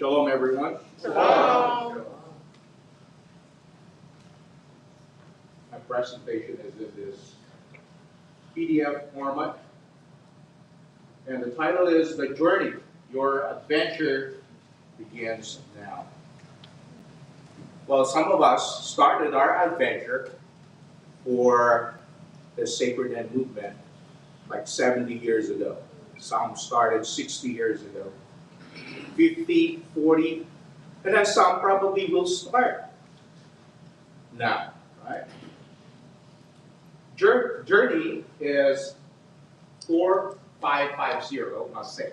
Shalom, everyone. Shalom. My presentation is in this PDF format. And the title is The Journey. Your adventure begins now. Well, some of us started our adventure for the Sacred End movement like 70 years ago. Some started 60 years ago, 50, 40, and then some probably will start now, right? Journey is 4550, I'll say.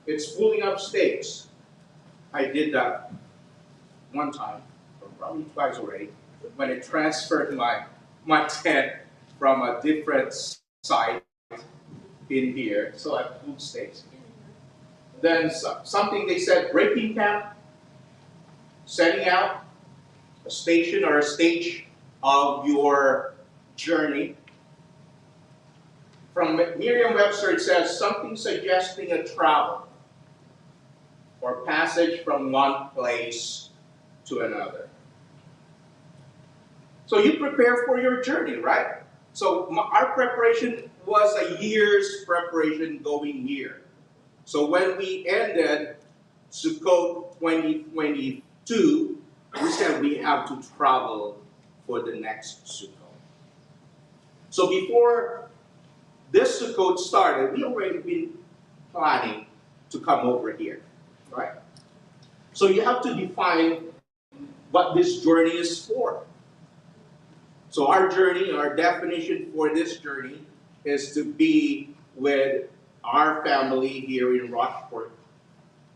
It's pulling up stakes. I did that one time, or probably twice already, when I transferred my tent from a different site in here, so I pulled stakes. Then something they said, breaking camp, setting out a station or a stage of your journey. From Merriam-Webster, it says something suggesting a travel or passage from one place to another. So you prepare for your journey, right? So our preparation was a year's preparation going here. So when we ended Sukkot 2022, we said we have to travel for the next Sukkot. So before this Sukkot started, we already been planning to come over here, right? So you have to define what this journey is for. So our journey, our definition for this journey is to be with our family here in Rocheport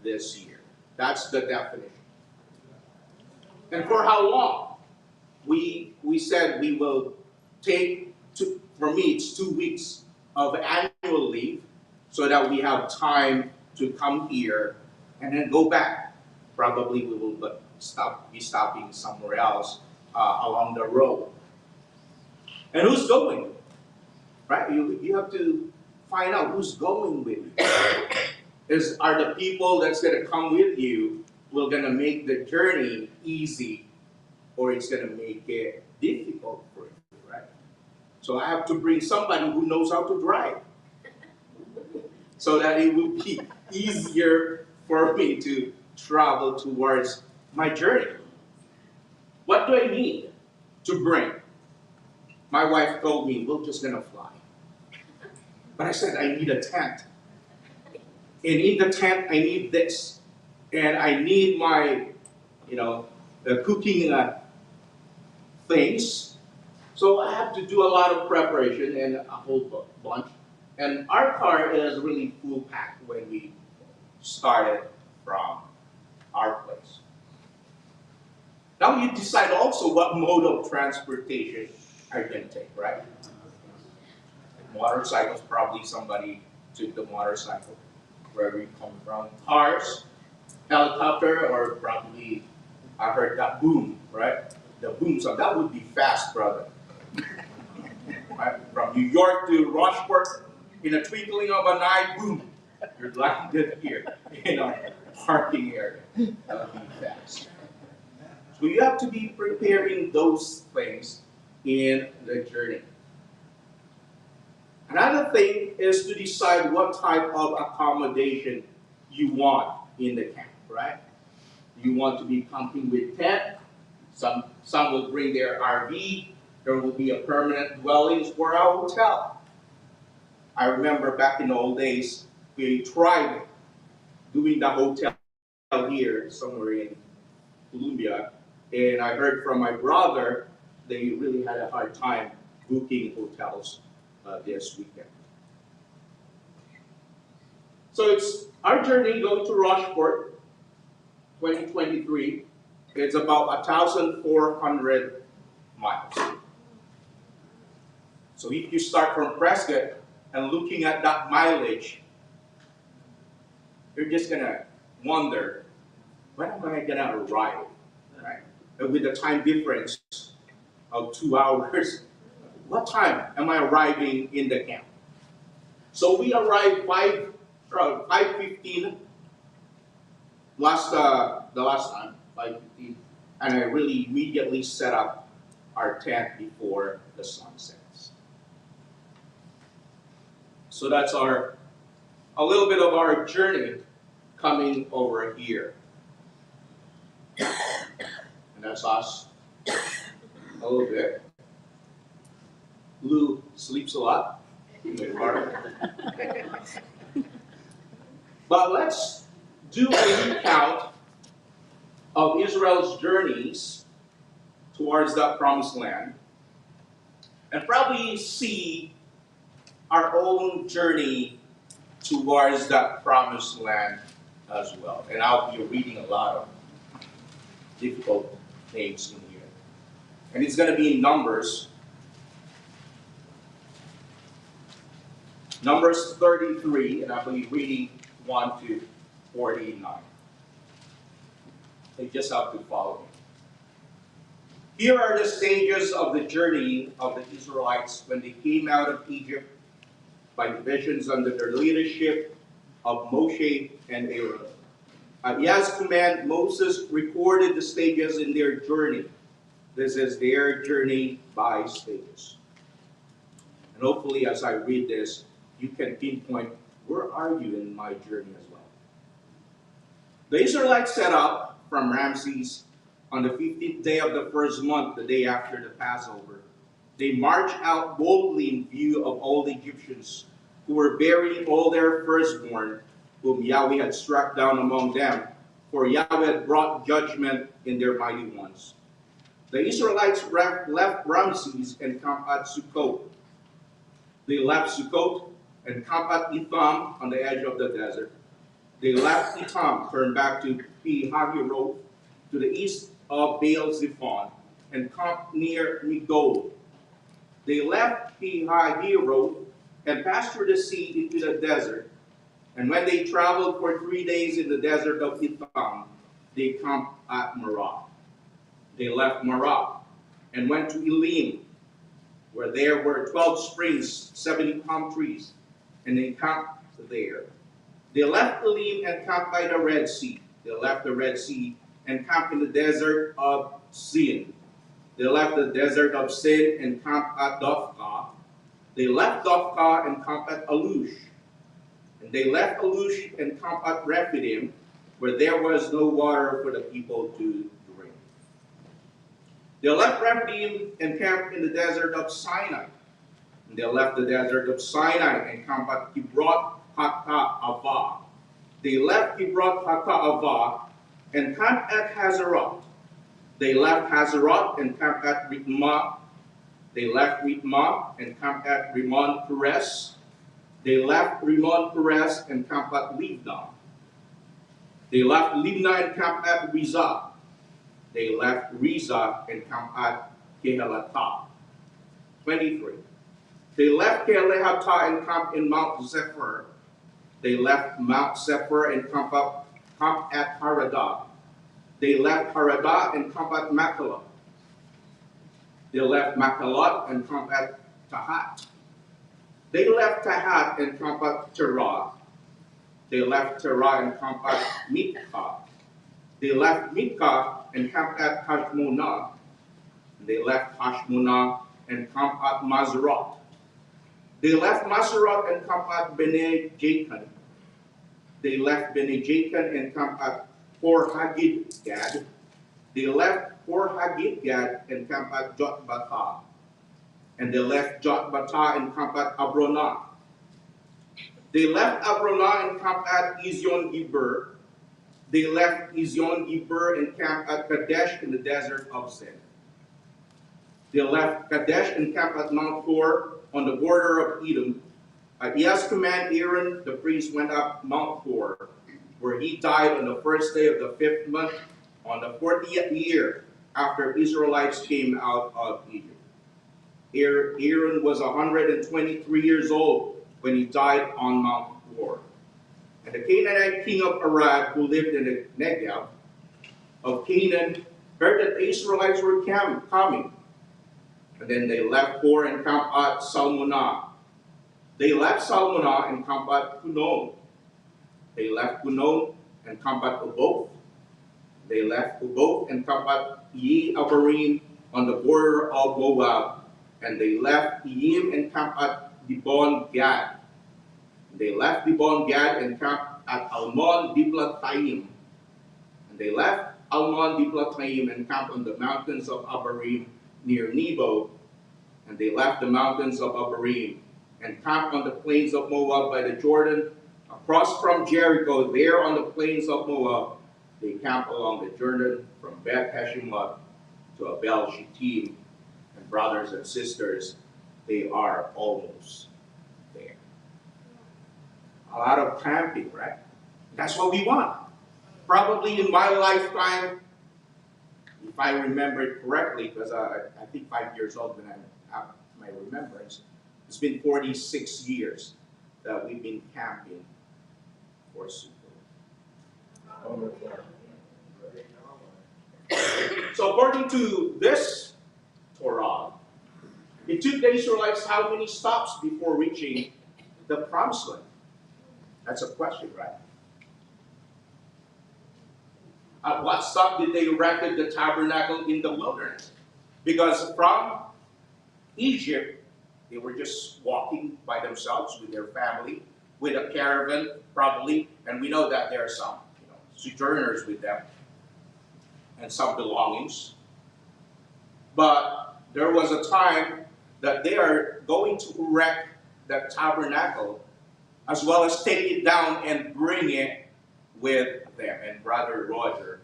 this year. That's the definition. And for how long? We said we will take, for me it's 2 weeks of annual leave so that we have time to come here and then go back. Probably we will be stopping somewhere else along the road. And who's going? Right? You have to find out who's going with you. Are the people that's going to come with you will going to make the journey easy, or it's going to make it difficult for you, right? So I have to bring somebody who knows how to drive so that it will be easier for me to travel towards my journey. What do I need to bring? My wife told me, we're just going to fly. But I said, I need a tent. And in the tent, I need this. And I need my, the cooking things. So I have to do a lot of preparation and a whole bunch. And our car is really full packed when we started from our place. Now you decide also what mode of transportation are you going to take, right? Motorcycles, probably somebody took the motorcycle, wherever you come from. Cars, helicopter, or probably, I heard that boom, right? The boom sound, that would be fast, brother. Right? From New York to Rocheport, in a twinkling of an eye, boom, you're landed here in a parking area. That would be fast. So you have to be preparing those things in the journey. Another thing is to decide what type of accommodation you want in the camp, right? You want to be camping with tent. Some will bring their RV. There will be a permanent dwellings or a hotel. I remember back in the old days, we tried doing the hotel here somewhere in Columbia, and I heard from my brother they really had a hard time booking hotels this weekend. So it's our journey going to Rocheport 2023. It's about 1,400 miles. So if you start from Prescott and looking at that mileage, you're just gonna wonder, when am I gonna arrive, right? And with the time difference of 2 hours, what time am I arriving in the camp? So we arrived 5:15 the last time, 5:15, and I really immediately set up our tent before the sun sets. So that's a little bit of our journey coming over here. And that's us a little bit. Lou sleeps a lot. But let's do a recount of Israel's journeys towards that promised land and probably see our own journey towards that promised land as well. And I'll be reading a lot of difficult names in here. And it's going to be in Numbers. Numbers 33, and I'll be reading 1 to 49. They just have to follow me. Here are the stages of the journey of the Israelites when they came out of Egypt by divisions under the leadership of Moshe and Aaron. At Yah's command, Moses recorded the stages in their journey. This is their journey by stages. And hopefully as I read this, you can pinpoint, where are you in my journey as well? The Israelites set up from Ramses on the 15th day of the first month, the day after the Passover. They marched out boldly in view of all the Egyptians who were burying all their firstborn, whom Yahweh had struck down among them, for Yahweh had brought judgment in their mighty ones. The Israelites left Ramses and camped at Sukkot. They left Sukkot and camped at Etham on the edge of the desert. They left Etham, turned back to Pi-Hahiroth, to the east of Baal-Zephon, and camped near Migdol. They left Pi-Hahiroth and passed through the sea into the desert. And when they traveled for 3 days in the desert of Etham, they camped at Marah. They left Marah and went to Elim, where there were 12 springs, 70 palm trees, and they camped there. They left Elim and camped by the Red Sea. They left the Red Sea and camped in the desert of Sin. They left the desert of Sin and camped at Dophkah. They left Dophkah and camped at Alush. And they left Alush and camped at Rephidim, where there was no water for the people to drink. They left Rephidim and camped in the desert of Sinai. And they left the desert of Sinai and camped at Kibroth Hatta'avah. They left Kibroth Hatta'avah and camped at Hazeroth. They left Hazeroth and camped at Ritmah. They left Ritmah and camped at Rimmon Perez. They left Rimmon Perez and camped at Libnah. They left Libnah and camped at Rizah. They left Rizah and camped at Kehelatah. 23. They left Kehelatah and camped in Mount Zephyr. They left Mount Zephyr and camped at Haradah. They left Haradah and camped at Makkelah. They left Makkelah and camped at Tahat. They left Tahat and camped at Terah. They left Terah and camped at Mitkah. They left Mitkah and camped at Hashmonah. They left Hashmonah and camped at Mazerot. They left Mazerot and camped at Bene Jacan. They left Bene Jacan and camped at Hor Haggidgad. They left Hor Haggidgad and camped at Jotbatah. And they left Jotbatah and camped at Abronah. They left Abronah and camped at Ezion Geber. They left Ezion Geber and camped at Kadesh in the desert of Zin. They left Kadesh and camped at Mount Hor on the border of Edom. At Yah's command, Aaron the priest went up Mount Hor, where he died on the first day of the 5th month, on the 40th year after Israelites came out of Egypt. Aaron was 123 years old when he died on Mount Hor. And the Canaanite king of Arad, who lived in the Negev of Canaan, heard that the Israelites were coming. And then they left Hor and camped at Salmonah. They left Salmonah and camped at Punon. They left Punon and camped at Oboth. They left Oboth and camped at Ye Abarim on the border of Moab. And they left Yim and camped at Dibon Gad. They left Dibon Gad and camped at Almon Diblatayim. And they left Almon Diblatayim and camped on the mountains of Abarim near Nebo. And they left the mountains of Abarim and camped on the plains of Moab by the Jordan, across from Jericho, there on the plains of Moab. They camped along the Jordan from Beth Heshimoth to Abel Shittim. And brothers and sisters, they are almost there. A lot of camping, right? That's what we want. Probably in my lifetime, if I remember it correctly, because I think 5 years old when I have my remembrance, it's been 46 years that we've been camping for Sukkot. So according to this Torah, it took the Israelites how many stops before reaching the promised land? That's a question, right? At what stop did they erect the tabernacle in the wilderness? Because from Egypt, they were just walking by themselves with their family, with a caravan probably, and we know that there are some sojourners with them and some belongings. But there was a time that they are going to erect that tabernacle as well as take it down and bring it with them. And Brother Roger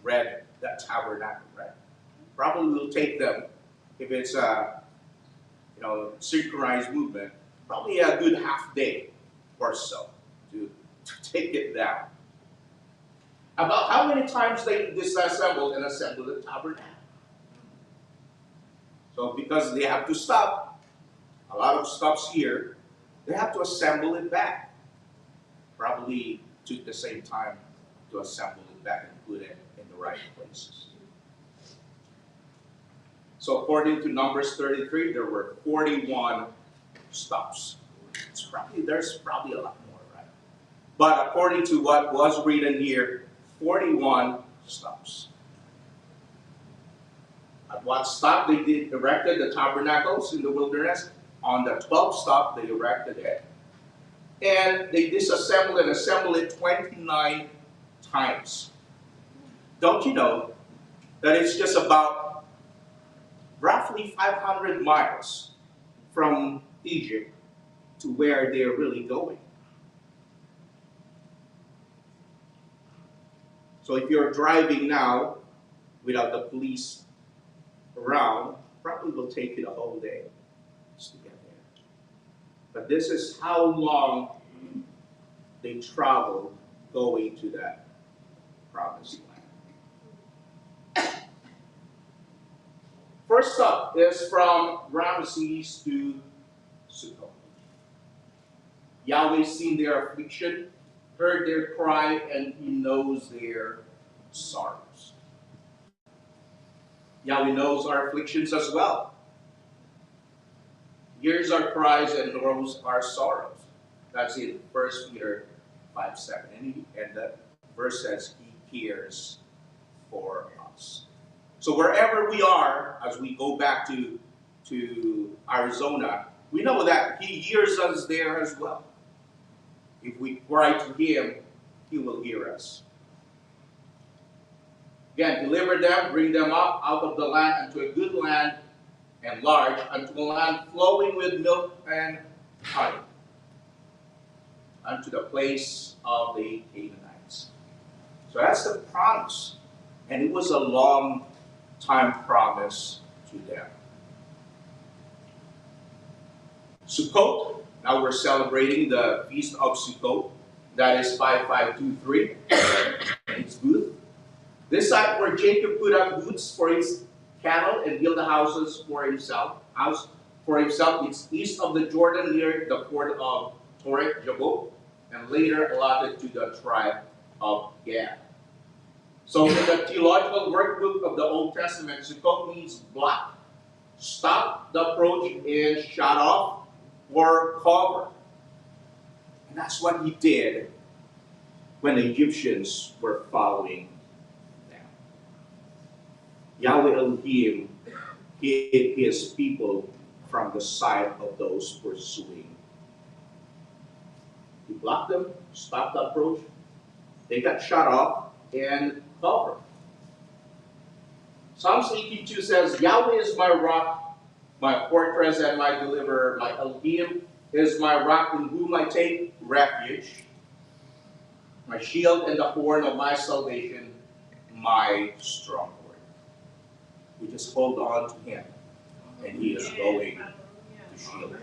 read that tabernacle, right? Probably will take them, if it's a synchronized movement, probably a good half day or so to take it down. About how many times they disassembled and assembled the tabernacle? So because they have to stop, a lot of stops here, they have to assemble it back. Probably took the same time to assemble it back and put it in the right places. So according to Numbers 33, there were 41 stops. There's probably a lot more, right? But according to what was written here, 41 stops. At what stop they erected the tabernacles in the wilderness? On the 12th stop, they erected it. And they disassembled and assembled it 29 times. Don't you know that it's just about roughly 500 miles from Egypt to where they're really going? So if you're driving now without the police around, probably will take you the whole day just to get there. But this is how long they traveled going to that promised land. First up is from Ramesses to Sukkot. Yahweh seen their affliction, heard their cry, and he knows their sorrows. Yahweh knows our afflictions as well. Hears our cries and knows our sorrows. That's in 1 Peter 5:7. And that verse says he cares for us. So wherever we are, as we go back to Arizona, we know that he hears us there as well. If we cry to him, he will hear us. Again, deliver them, bring them up out of the land unto a good land and large, unto a land flowing with milk and honey, unto the place of the Canaanites. So that's the promise. And it was a long time promise to them. Sukkot, now we're celebrating the Feast of Sukkot. That is 5523. It's booth. This site where Jacob put up booths for his cattle and built the houses for himself. It's east of the Jordan near the port of Torek Jabbok, and later allotted to the tribe of Gad. So in the theological workbook of the Old Testament, Sukkot means block, stop the approach, and shut off or cover. And that's what he did when the Egyptians were following them. Yahweh Elohim hid his people from the sight of those pursuing. He blocked them, stopped the approach. They got shut off and covered. Psalms 82 says, Yahweh is my rock, my fortress and my deliverer. My Elohim is my rock in whom I take refuge, my shield and the horn of my salvation, my stronghold. We just hold on to him, and he is going to shield him.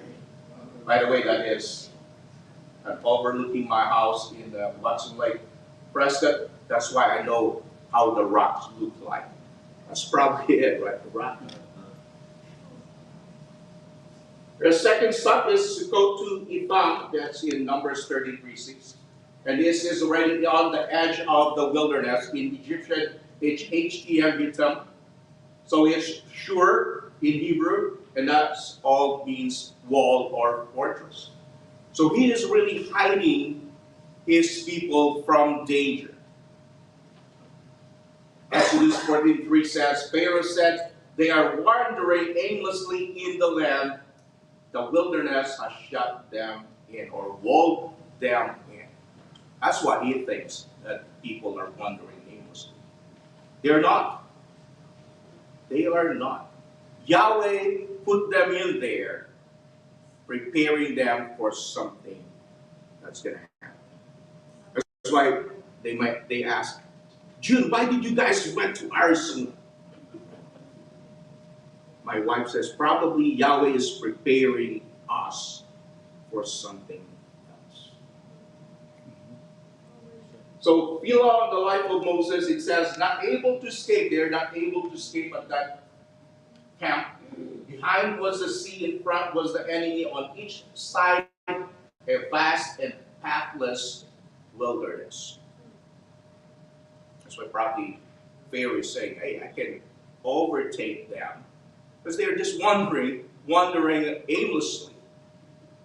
By the way, that is overlooking my house in Watson Lake, Prescott. That's why I know how the rocks look like. That's probably it, right? The rock. The second stop is to go to Etham. That's in Numbers 33:6. And this is already on the edge of the wilderness. In Egyptian, it's HTM. So it's Shur in Hebrew, and that's all means wall or fortress. So he is really hiding his people from danger. Exodus 14:3 says, Pharaoh said, they are wandering aimlessly in the land. The wilderness has shut them in or walled them in. That's what he thinks, that people are wandering aimlessly. They're not. They are not. Yahweh put them in there, preparing them for something that's going to happen. That's why they ask, June, why did you guys went to Arizona? My wife says, probably Yahweh is preparing us for something else. So, feel on the life of Moses, it says, not able to escape. They're not able to escape at that camp. Behind was the sea, in front was the enemy, on each side a vast and pathless wilderness. That's why probably Pharaoh is saying, hey, I can overtake them. Because they're just wandering aimlessly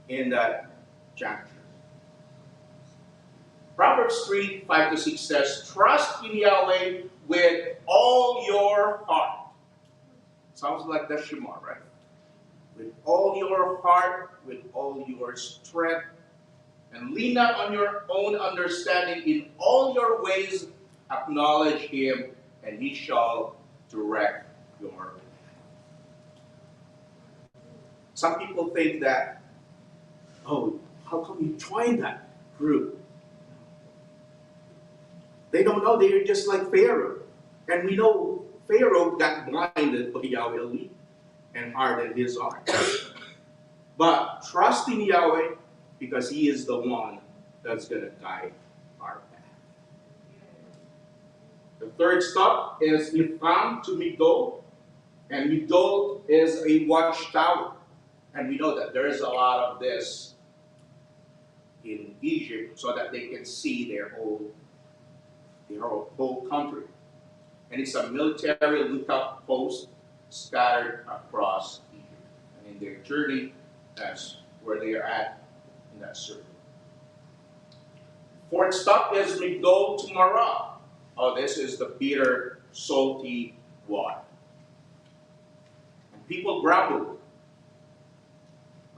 in that juncture. Proverbs 3:5-6 says, trust in Yahweh with all your heart. Sounds like the Shema, right? With all your heart, with all your strength, and lean not on your own understanding. In all your ways acknowledge him, and he shall direct your path. Some people think that, oh, how come you joined that group? They don't know, they're just like Pharaoh. And we know Pharaoh got blinded by Yahweh and hardened his heart. But trust in Yahweh, because he is the one that's going to guide our path. The third stop is Etham to Migdol. And Migdol is a watchtower. And we know that there is a lot of this in Egypt so that they can see their whole country. And it's a military lookout post scattered across Egypt. And in their journey, that's where they are at in that circle. Fourth stop is Migdol to Marah. Oh, this is the bitter, salty water. And people grumbled.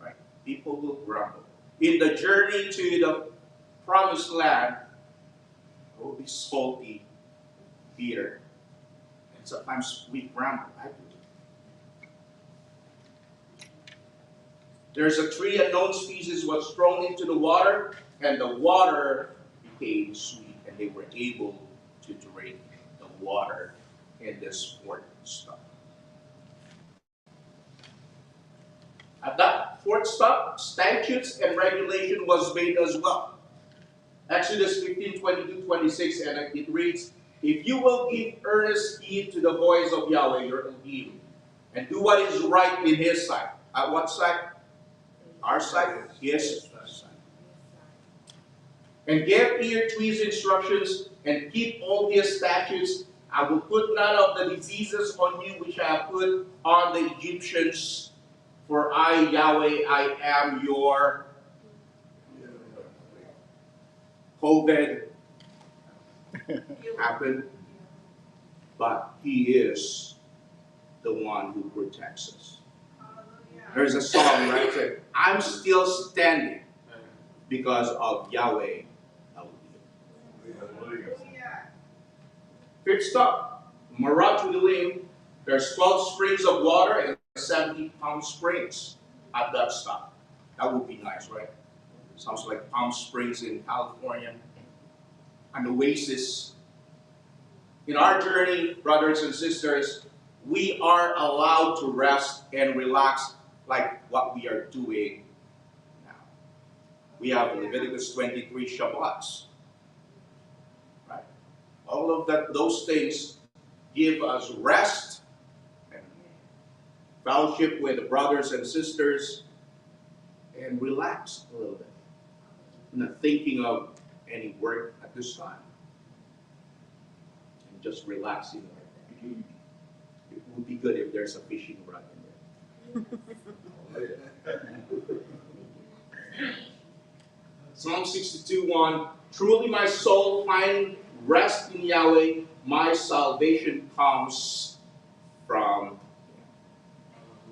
Right? People will grumble. In the journey to the promised land, it will be salty, bitter. And sometimes we grumble. I do. There's a tree, a known species, was thrown into the water, and the water became sweet, and they were able to drink the water in this fourth stop. At that fourth stop, statutes and regulation was made as well. Exodus 15:22-26, and it reads, if you will give earnest heed to the voice of Yahweh, your Elohim, and do what is right in his sight. At what sight? Our sight? His sight. And give ear to his instructions, and keep all his statutes. I will put none of the diseases on you which I have put on the Egyptians, for I, Yahweh, I am your COVID happen, but He is the one who protects us. There's a song, right? It said, I'm still standing because of Yahweh. Fifth stop, Maratulim. There's 12 springs of water and 70 Palm Springs at that stop. That would be nice, right? Sounds like Palm Springs in California. An oasis. In our journey, brothers and sisters, we are allowed to rest and relax like what we are doing now. We have Leviticus 23 Shabbats. Right? All of those things give us rest and fellowship with the brothers and sisters and relax a little bit. Not thinking of any work at this time. And just relaxing. It would be good if there's a fishing rod in there. Psalm 62:1. Truly my soul finds rest in Yahweh. My salvation comes from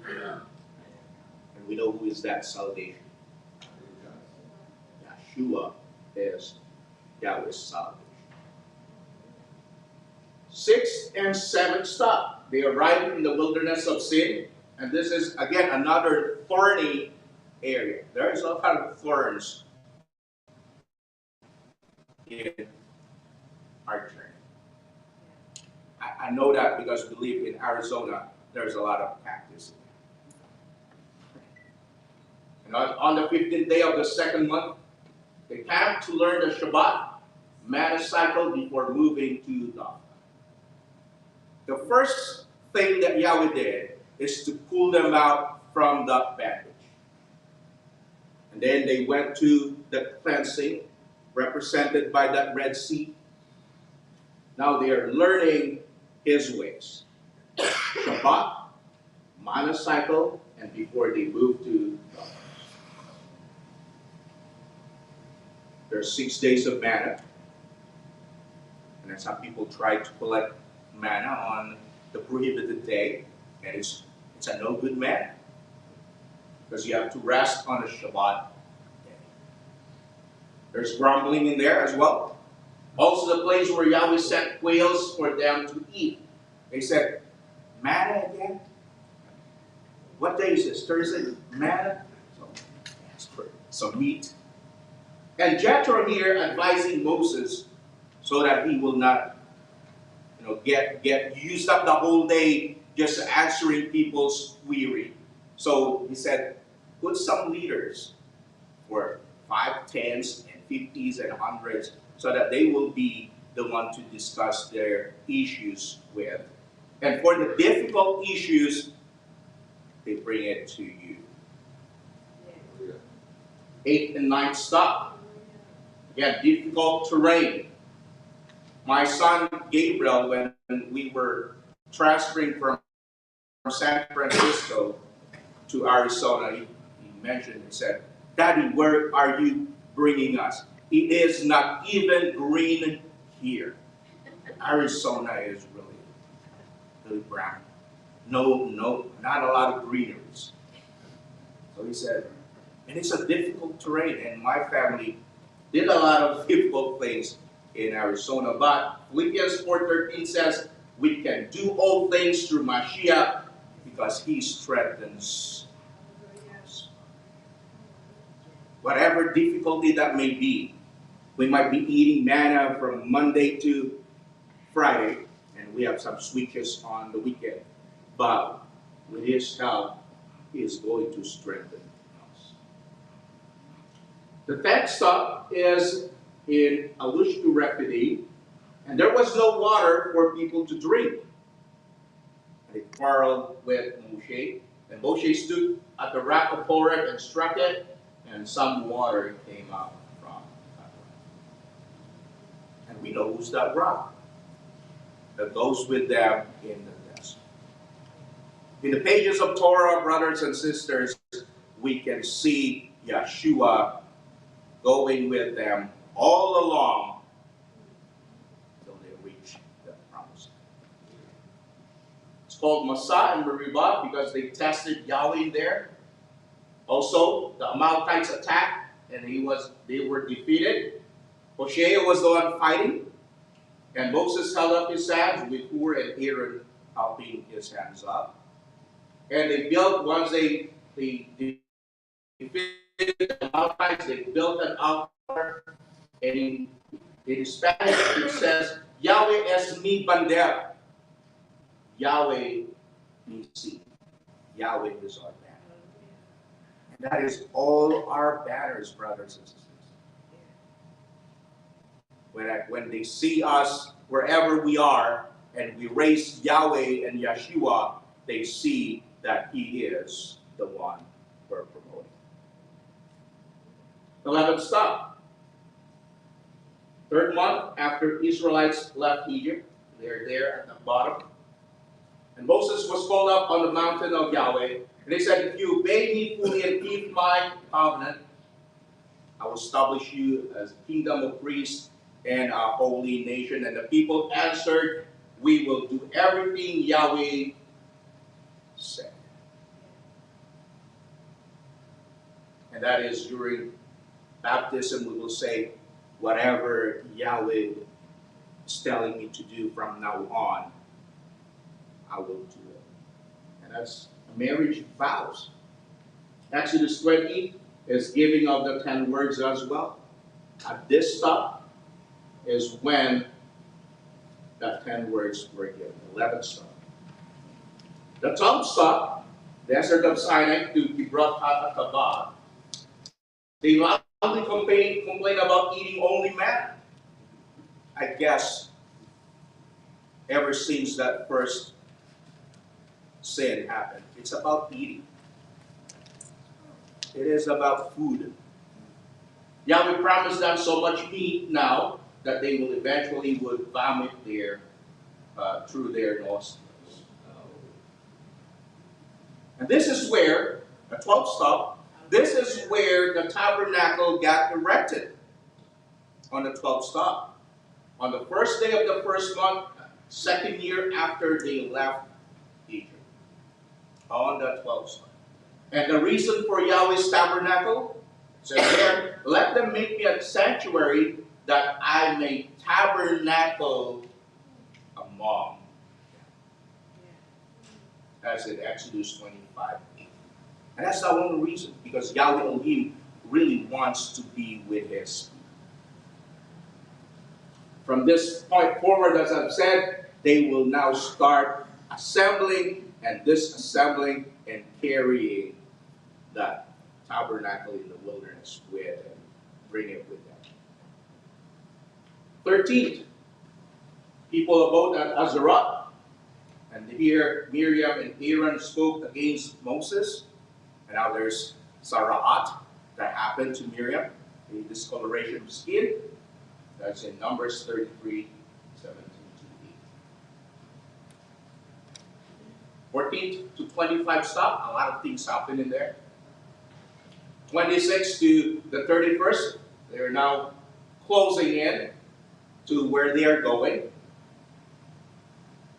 Him. And we know who is that salvation. Yeshua is Yahweh's salvation. Sixth and seventh stop. They arrived in the wilderness of sin. And this is, again, another thorny area. There's a lot of thorns in our journey. I know that because we live in Arizona, there's a lot of cactus. And on the 15th day of the second month, they camped to learn the Shabbat, manna cycle before moving to Dothan. The first thing that Yahweh did is to pull them out from that bondage. And then they went to the cleansing, represented by that Red Sea. Now they are learning His ways. Shabbat, manna cycle, and before they move to Dothan. There's 6 days of manna. And then some people try to collect manna on the prohibited day, and it's a no good manna. Because you have to rest on a Shabbat day. There's grumbling in there as well. Also the place where Yahweh sent quails for them to eat. They said, manna again? What day is this? Thursday? Manna? So, ask for some meat. And Jethro here advising Moses so that he will not get used up the whole day just answering people's query. So he said, put some leaders for 5, 10s, and 50s, and 100s so that they will be the one to discuss their issues with. And for the difficult issues, they bring it to you. 8th and 9th stop. Again, difficult terrain. My son Gabriel, when we were transferring from San Francisco to Arizona, he mentioned, he said, Daddy, where are you bringing us? It is not even green here. Arizona is really brown. No, not a lot of greeneries. So he said, and it's a difficult terrain, and my family did a lot of difficult things in Arizona. But Philippians 4:13 says, we can do all things through Mashiach because He strengthens us. Whatever difficulty that may be, we might be eating manna from Monday to Friday, and we have some switches on the weekend. But with His help, He is going to strengthen us. The 10th stop is in Alushku Rephidim, and there was no water for people to drink. And they quarreled with Moshe, and Moshe stood at the rock of Horeb and struck it, and some water came out from that rock. And we know who's that rock that goes with them in the desert. In the pages of Torah, brothers and sisters, we can see Yeshua going with them all along called Massa and Meribah because they tested Yahweh there. Also, the Amalekites attacked and they were defeated. Hosea was the one fighting, and Moses held up his hands with Hur and Aaron helping his hands up. And they built, once they defeated the Amalekites, they built an altar. And in Spanish it says, Yahweh es mi bandera. Yahweh means sea. Yahweh is our banner. And that is all our banners, brothers and sisters. When they see us wherever we are and we raise Yahweh and Yeshua, they see that He is the one we're promoting. 11th stop. 3rd month after Israelites left Egypt, they're there at the bottom. And Moses was called up on the mountain of Yahweh. And they said, if you obey me fully and keep my covenant, I will establish you as a kingdom of priests and a holy nation. And the people answered, we will do everything Yahweh said. And that is during baptism, we will say, whatever Yahweh is telling me to do from now on, I will do it. And that's marriage vows. Exodus 20 is giving of the 10 words as well. At this stop is when the 10 words were given. 11th stop. The 12th stop, desert of Sinai to Kibroth HaTavah. They loudly complain about eating only manna. I guess ever since that first sin happened, it's about eating. It is about food. Yahweh promised them so much meat now that they will eventually would vomit through their nostrils. And this is where, the 12th stop, this is where the tabernacle got erected on the 12th stop. On the first day of the first month, 2nd year after they left Egypt. On the 12th stop. And the reason for Yahweh's tabernacle, says there, let them make me a sanctuary that I may tabernacle among them. As in Exodus 25. And that's the only reason, because Yahweh Elohim really wants to be with His people. From this point forward, as I've said, they will now start assembling and disassembling and carrying that tabernacle in the wilderness with and bring it with them. 13th, people about at Azarot, and here Miriam and Aaron spoke against Moses. And now there's Sara'at that happened to Miriam, the discoloration of skin. That's in Numbers 33, 17 to 8. 14th to 25 stop, a lot of things happen in there. 26th to the 31st, they're now closing in to where they are going.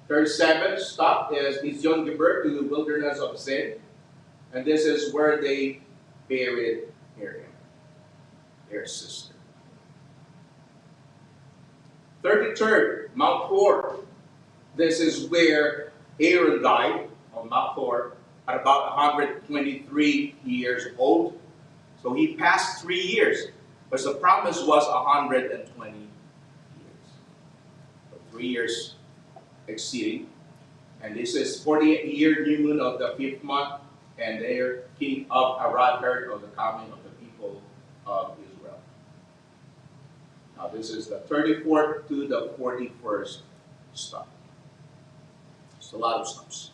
37th stop is Ezion Geber to the wilderness of Sin. And this is where they buried Miriam, their sister. 33rd, Mount Hor. This is where Aaron died on Mount Hor at about 123 years old. So he passed 3 years, but the promise was 120 years. So 3 years exceeding. And this is 48-year new moon of the 5th month. And there King of Arad heard of the coming of the people of Israel. Now this is the 34th to the 41st stop. It's a lot of stops.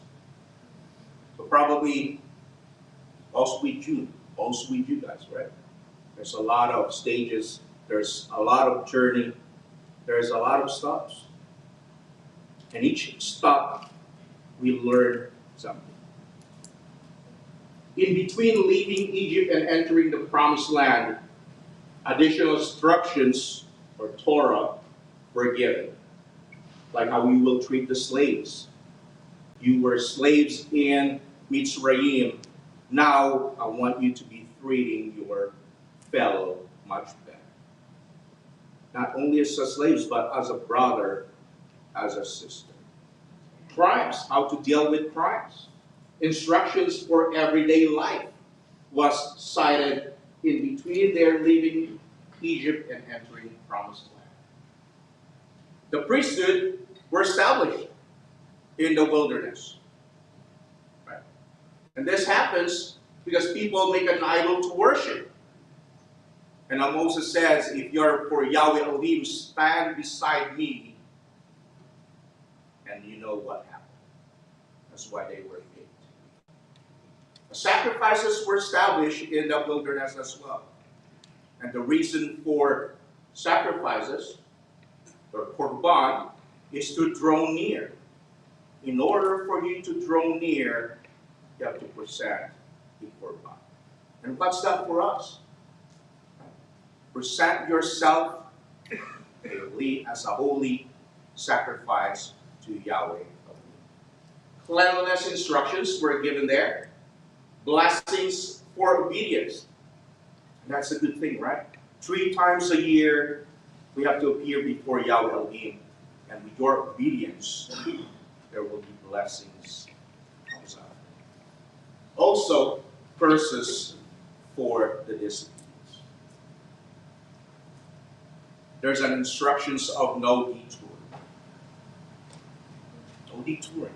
So probably all sweet June, guys, right? There's a lot of stages. There's a lot of journey. There's a lot of stops. And each stop, we learn something. In between leaving Egypt and entering the promised land, additional instructions or Torah were given, like how we will treat the slaves, You were slaves in Mitzrayim. Now I want you to be treating your fellow much better. Not only as a slave, but as a brother, as a sister. Crimes, how to deal with crimes. Instructions for everyday life was cited in between their leaving Egypt and entering Promised Land. The priesthood were established in the wilderness. Right? And this happens because people make an idol to worship. And now Moses says, if you're for Yahweh Elohim, stand beside me. And you know what happened. That's why they were made. Sacrifices were established in the wilderness as well. And the reason for sacrifices, or korban, is to draw near. In order for you to draw near, you have to present the korban. And what's that for us? Present yourself as a holy sacrifice to Yahweh. Cleanliness instructions were given there. Blessings for obedience. And that's a good thing, right? 3 times a year, we have to appear before Yahweh Elohim. And with your obedience, there will be blessings. Also, curses for the disobedience. There's an instructions of no detour. No detouring.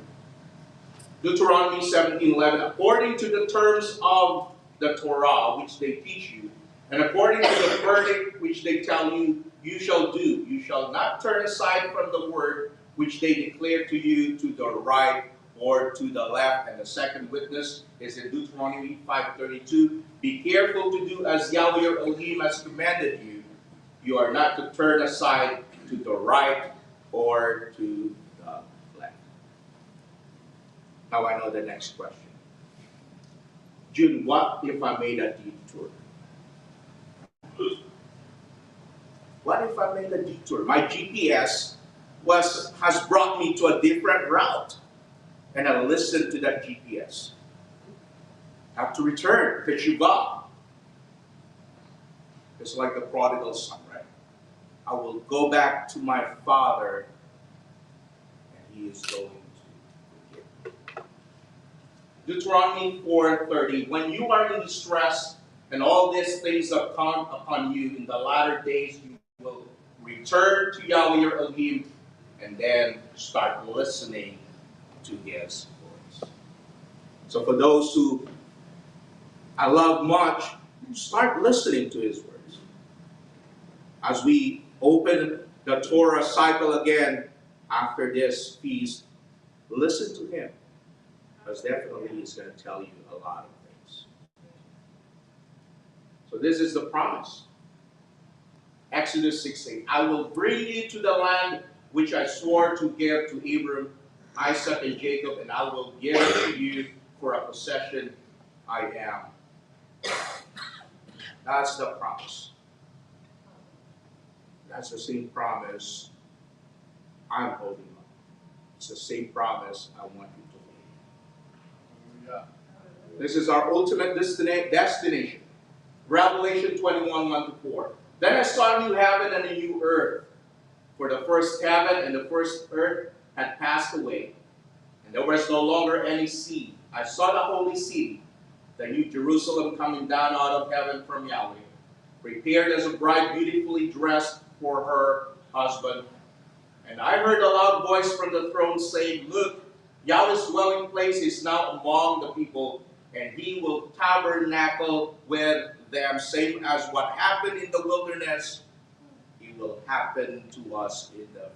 Deuteronomy 17:11, according to the terms of the Torah, which they teach you, and according to the verdict which they tell you, you shall do. You shall not turn aside from the word which they declare to you to the right or to the left. And the second witness is in Deuteronomy 5:32. Be careful to do as Yahweh your Elohim has commanded you. You are not to turn aside to the right or to the left. Now I know the next question. June, what if I made a detour? What if I made a detour? My GPS has brought me to a different route. And I listened to that GPS. I have to return to Shuvah. It's like the prodigal son, right? I will go back to my father, and he is going to forgive me. Deuteronomy 4:30, when you are in distress, and all these things have come upon you in the latter days, you will return to Yahweh your Elohim, and then start listening to his voice. So for those who I love much, start listening to his words. As we open the Torah cycle again after this feast, listen to him, because definitely he's going to tell you a lot of things. So this is the promise. Exodus 6:8, I will bring you to the land which I swore to give to Abram, Isaac, and Jacob, and I will give it to you for a possession. I am. That's the promise. That's the same promise I'm holding on. It's the same promise I want you to hold. This is our ultimate destination. Revelation 21:1-4. Then I saw a new heaven and a new earth. For the first heaven and the first earth had passed away, and there was no longer any sea. I saw the holy city, the new Jerusalem, coming down out of heaven from Yahweh, prepared as a bride beautifully dressed for her husband. And I heard a loud voice from the throne saying, look, Yahweh's dwelling place is now among the people, and he will tabernacle with them, same as what happened in the wilderness, it will happen to us in the future.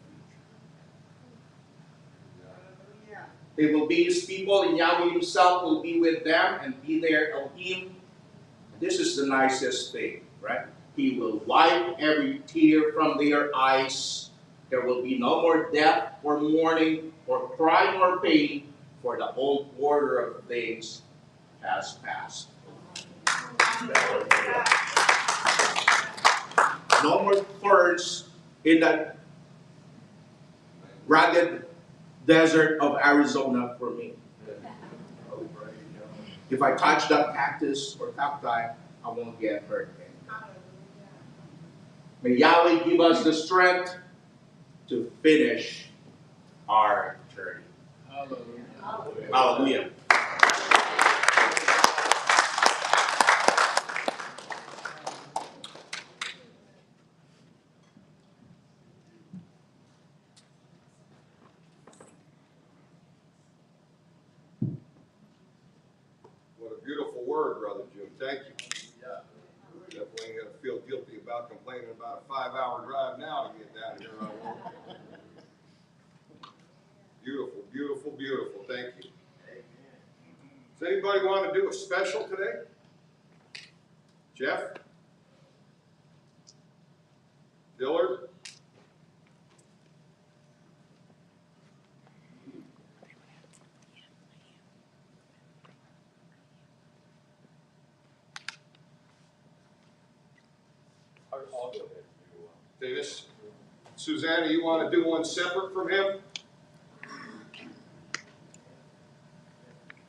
They will be his people, and Yahweh himself will be with them and be their Elohim. This is the nicest thing, right? He will wipe every tear from their eyes. There will be no more death or mourning or crying or pain, for the old order of things has passed. No more thorns in that ragged desert of Arizona for me. If I touch that cactus or cacti, I won't get hurt anymore. May Yahweh give us the strength to finish our journey. Hallelujah. Hallelujah. What a beautiful word, Brother Jim. Thank you. Definitely going to feel guilty about complaining about a 5-hour drive now to get down here. I won't. Beautiful, beautiful, beautiful. Thank you. Does anybody want to do a special today? Jeff? Dillard? I'll go ahead. Davis? Susanna, you want to do one separate from him?